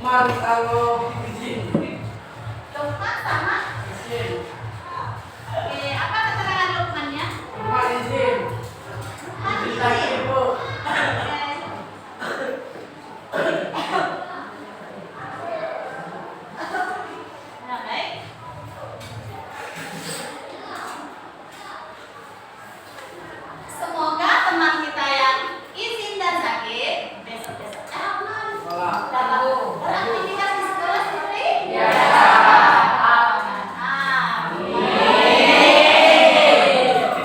Lukman kalau izin. Lukman sama? Izin. Oke, apa keterangan Lukmannya? Lukman izin. Izin lagi ibu. Nah, baik. Semoga teman kita yang izin dan sakit besok-besoknya aman. Dapat beraktivitas di sekolah seperti? Ya.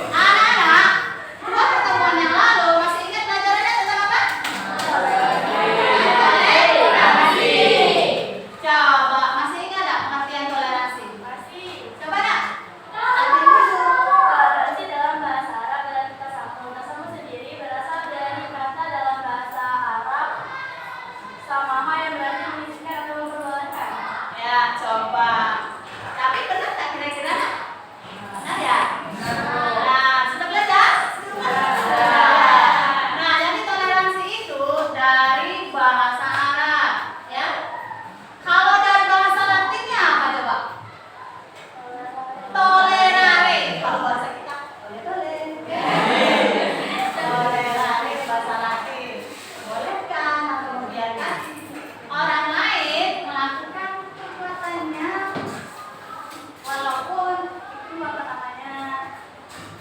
Anak-anak, dua pertemuan yang lalu masih ingat pelajarannya tentang apa? Toleransi. Coba masih ingat nggak pengertian toleransi? Masih. Coba nak. Toleransi dalam bahasa Arab adalah kita sambung. Tasamu sendiri berasal dari kata dalam bahasa Arab samaha yang berarti mengizinkan atau memperbolehkan. Ya, coba. Tapi benar tak kira-kira? Benar ya? Nah, sudah belajar? Nah, jadi toleransi itu dari bahasa Arab, ya. Kalau dari bahasa Latinnya apa coba? Tolerare. Kalau bahasa kita, tolerare bahasa Latin. Bolehkan atau membiarkan orang lain melakukan perbuatannya, walaupun itu apa namanya,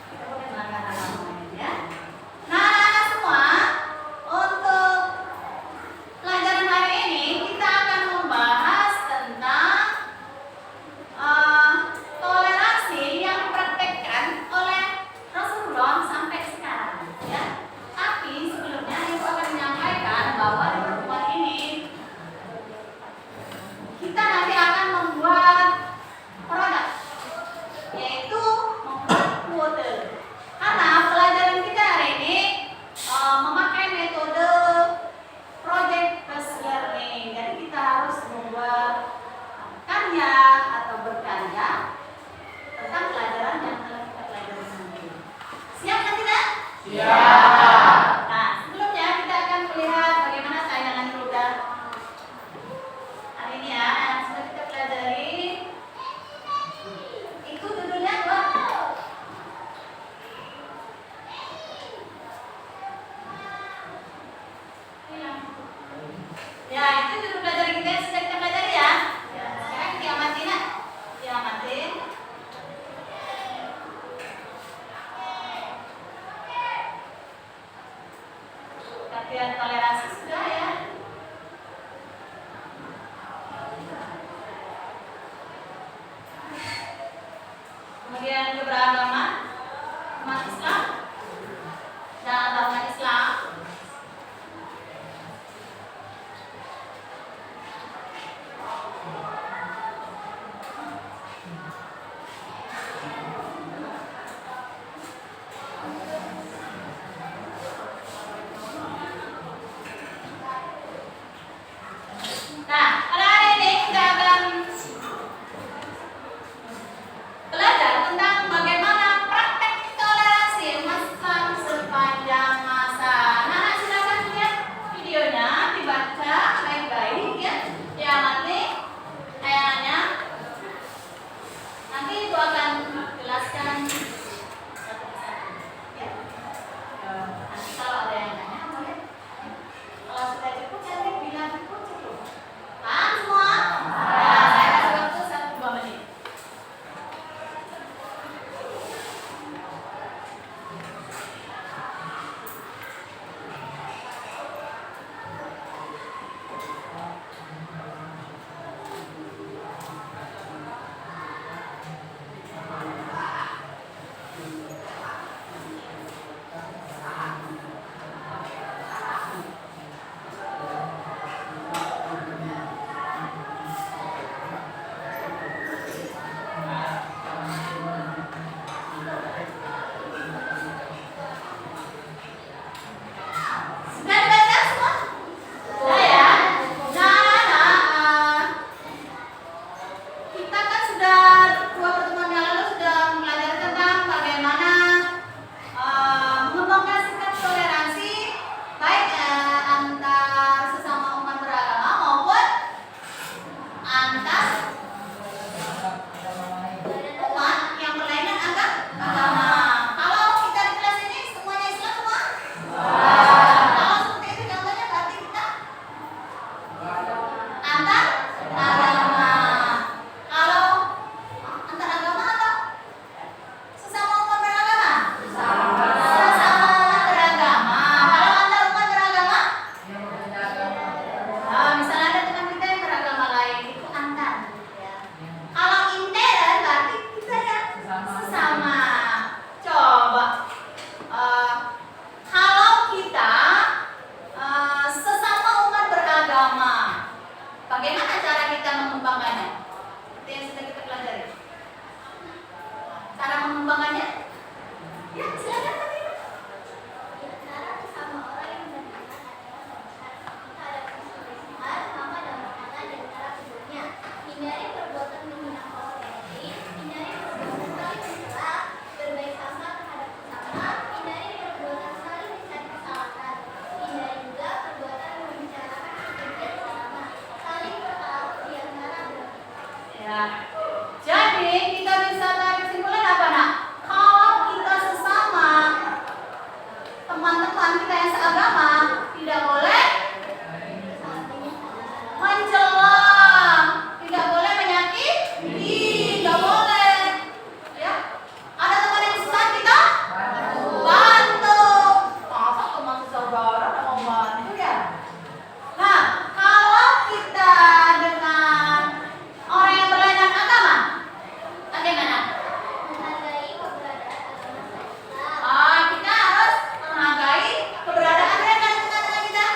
kita boleh melakukan hal lain, ya. Nah, anak-anak semua, untuk pelajaran hari ini kita akan membahas tentang toleransi yang dipraktekkan oleh Rasulullah sampai sekarang, ya. Tapi sebelumnya ibu akan menyampaikan bahwa di pertemuan ini kita nanti akan membuat produk, yaitu membuat kode. Karena pelajaran kita hari ini memakai metode project based learning. Jadi kita harus membuat karya atau berkarya tentang pelajaran yang telah kita pelajari nanti. Siap kan tidak? Siap. Nah, sebelumnya kita akan melihat bagaimana tayangan produk hari ini, ya, yang sudah kita pelajari. Itu judulnya apa? Ya, itu judul pelajaran kita yang sudah kita pelajari, ya. Sekarang diamatin, nak. Diamatin. Latihan toleransi sudah, ya. Kemudian keberagaman umat Islam dan antarumat Islam. agama. Bagaimana cara kita mengembangkannya? Itu yang sudah kita pelajari. Cara mengembangkannya? Ya, silakan. Cara bersama orang yang beriman adalah ada kesulitan, maka dan makanan di antara keduanya. Hindari perbuatan menghina orang lain, hindari perbuatan saling mencela, berbaik sangka terhadap sesama, hindari perbuatan saling mencari kesalahan, hindari juga perbuatan membicarakan kebencian sesama, saling bertaruh di antara belah. Ya. Jadi kita bisa tarik kesimpulan apa nak? Kalau kita sesama teman-teman kita yang seagama tidak boleh mencela, tidak boleh menyakiti, tidak boleh. Ya, ada teman yang susah kita bantu. Masa teman saudara mau bantu ya? Nah, kalau kita dengan orang yang berlainan agama, bagaimana? Menghargai keberadaan agama kita. Kita harus menghargai keberadaan mereka di tengah-tengah kita.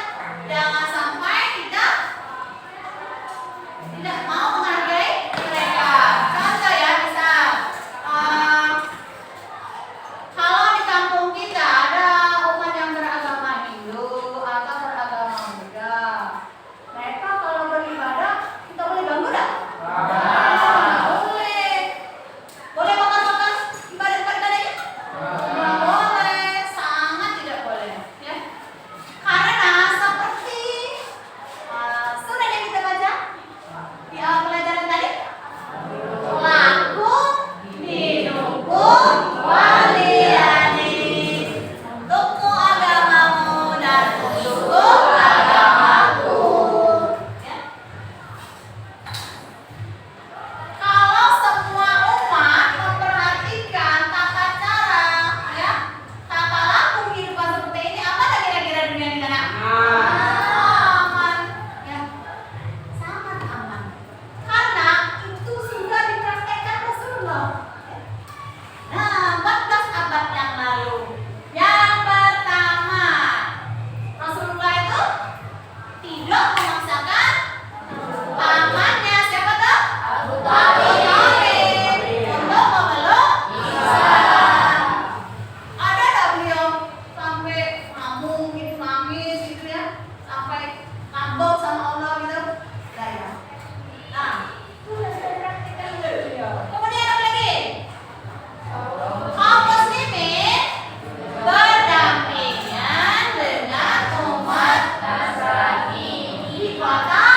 Jangan sampai kita tidak mau menghargai mereka. Contoh ya, misal kalau di kampung kita ada umat yang beragama Hindu atau beragama Buddha, mereka kalau beribadah kita boleh ganggu tak? Boleh. Boleh bakar-bakar ibadah-ibadahnya? Tidak boleh, sangat tidak boleh. Ya. Karena seperti surat yang kita baca di awal pelajaran tadi, lakum dinukum waliyani. Untukmu agamamu dan untukku agamaku. Ya. Kalau semua umat memperhatikan tata cara, ya, tata laku kehidupan seperti ini, apa tak kira-kira dunia di sana? Aman, ya, sangat aman. Karena itu sudah dipraktekkan Rasulullah. Nah, 14 abad yang lalu, yang pertama, Rasulullah itu tidak memaksakan pamannya, siapa tuh? Abu Thalib, untuk memeluk Islam. Ada tak beliau sampai ngomong gitu, nangis gitu ya, sampai ngambek sama Allah gitu? Tidak ya. Nah, itu sudah dipraktikkan oleh beliau. Kemudian apa lagi? Kaum muslimin berdampingan dengan umat Nasrani di kota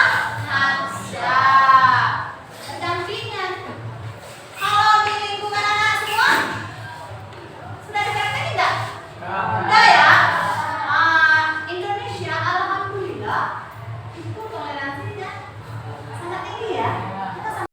Habsyah. Berdampingan. Kalau di lingkungan anak semua sudah dipraktekin tidak? Sudah ya. Indonesia alhamdulillah itu toleransi